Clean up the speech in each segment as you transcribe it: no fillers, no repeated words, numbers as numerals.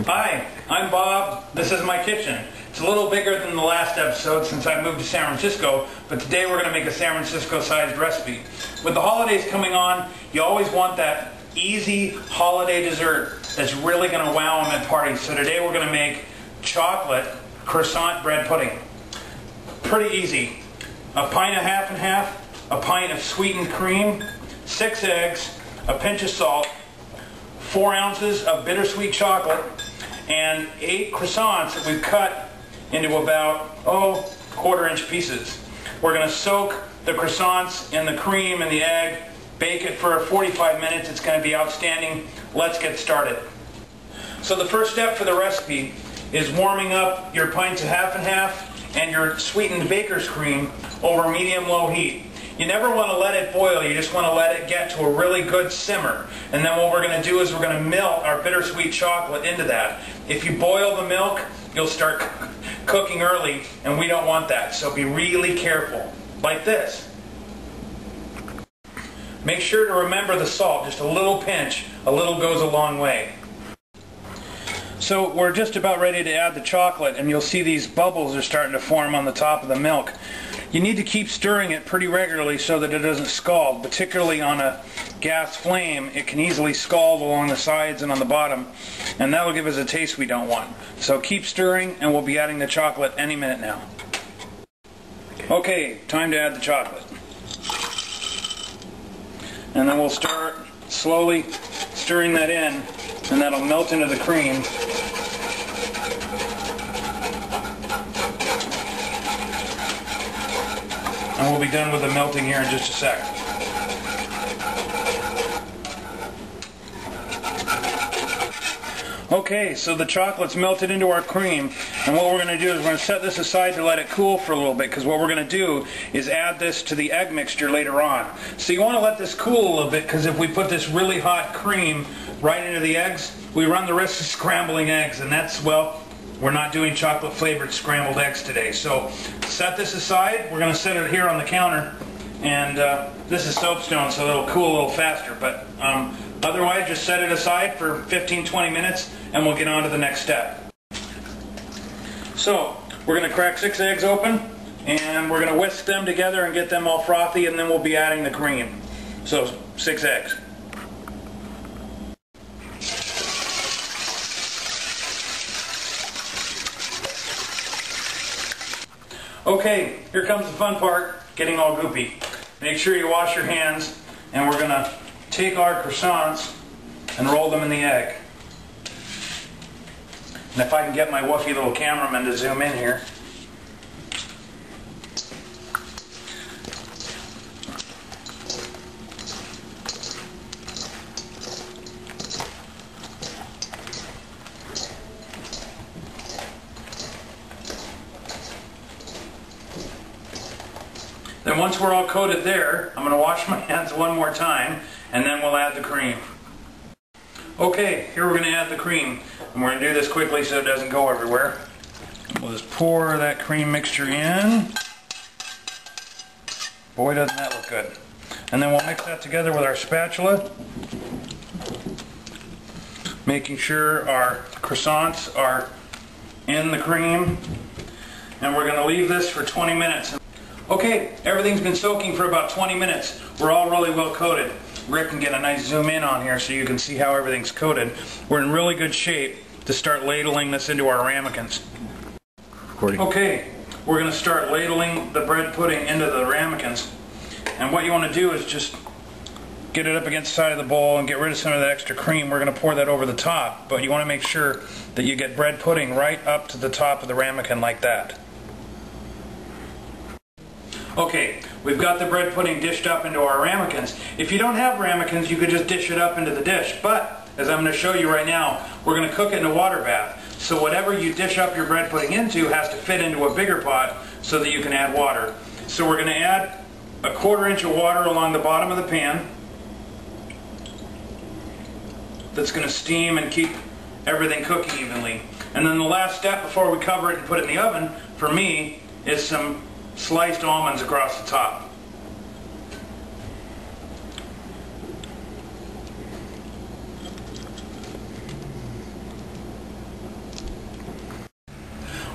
Hi, I'm Bob. This is my kitchen. It's a little bigger than the last episode since I moved to San Francisco, but today we're going to make a San Francisco-sized recipe. With the holidays coming on, you always want that easy holiday dessert that's really going to wow them at parties. So today we're going to make chocolate croissant bread pudding. Pretty easy. A pint of half and half, a pint of sweetened cream, 6 eggs, a pinch of salt, 4 ounces of bittersweet chocolate, and 8 croissants that we've cut into about, 1/4-inch pieces. We're going to soak the croissants in the cream and the egg, bake it for 45 minutes. It's going to be outstanding. Let's get started. So the first step for the recipe is warming up your pints of half and half and your sweetened baker's cream over medium-low heat. You never want to let it boil, you just want to let it get to a really good simmer. And then what we're going to do is we're going to melt our bittersweet chocolate into that. If you boil the milk, you'll start cooking early, and we don't want that. So be really careful, like this. Make sure to remember the salt, just a little pinch, a little goes a long way. So we're just about ready to add the chocolate, and you'll see these bubbles are starting to form on the top of the milk. You need to keep stirring it pretty regularly so that it doesn't scald, particularly on a gas flame. It can easily scald along the sides and on the bottom, and that will give us a taste we don't want. So keep stirring, and we'll be adding the chocolate any minute now. Okay, time to add the chocolate. And then we'll start slowly stirring that in, and that'll melt into the cream. And we'll be done with the melting here in just a sec. Okay, so the chocolate's melted into our cream, and what we're going to do is we're going to set this aside to let it cool for a little bit, because what we're going to do is add this to the egg mixture later on. So you want to let this cool a little bit, because if we put this really hot cream right into the eggs, we run the risk of scrambling eggs, and that's, well, we're not doing chocolate flavored scrambled eggs today. So set this aside. We're going to set it here on the counter, and this is soapstone, so it'll cool a little faster, but otherwise just set it aside for 15-20 minutes and we'll get on to the next step. So we're going to crack 6 eggs open, and we're going to whisk them together and get them all frothy, and then we'll be adding the cream. So 6 eggs. Okay, here comes the fun part, getting all goopy. Make sure you wash your hands, and we're going to take our croissants and roll them in the egg. And if I can get my woofy little cameraman to zoom in here. Then once we're all coated there, I'm going to wash my hands one more time, and then we'll add the cream. Okay, here we're going to add the cream, and we're going to do this quickly so it doesn't go everywhere. We'll just pour that cream mixture in. Boy, doesn't that look good. And then we'll mix that together with our spatula, making sure our croissants are in the cream, and we're going to leave this for 20 minutes. Okay, everything's been soaking for about 20 minutes. We're all really well coated. Rick can get a nice zoom in on here so you can see how everything's coated. We're in really good shape to start ladling this into our ramekins. Okay, we're going to start ladling the bread pudding into the ramekins. And what you want to do is just get it up against the side of the bowl and get rid of some of that extra cream. We're going to pour that over the top, but you want to make sure that you get bread pudding right up to the top of the ramekin like that. Okay, we've got the bread pudding dished up into our ramekins. If you don't have ramekins, you could just dish it up into the dish. But, as I'm going to show you right now, we're going to cook it in a water bath. So whatever you dish up your bread pudding into has to fit into a bigger pot so that you can add water. So we're going to add a 1/4 inch of water along the bottom of the pan. That's going to steam and keep everything cooking evenly. And then the last step before we cover it and put it in the oven, for me, is some sliced almonds across the top.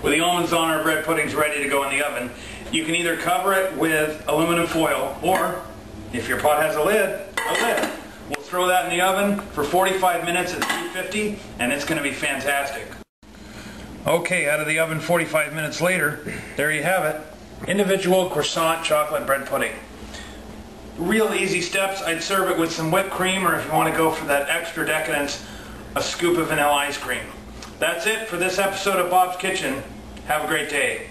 With the almonds on, our bread pudding's ready to go in the oven. You can either cover it with aluminum foil, or if your pot has a lid, We'll throw that in the oven for 45 minutes at 350, and it's going to be fantastic. Okay, out of the oven 45 minutes later, there you have it. Individual croissant chocolate bread pudding. Real easy steps. I'd serve it with some whipped cream, or if you want to go for that extra decadence, a scoop of vanilla ice cream. That's it for this episode of Bob's Kitchen. Have a great day.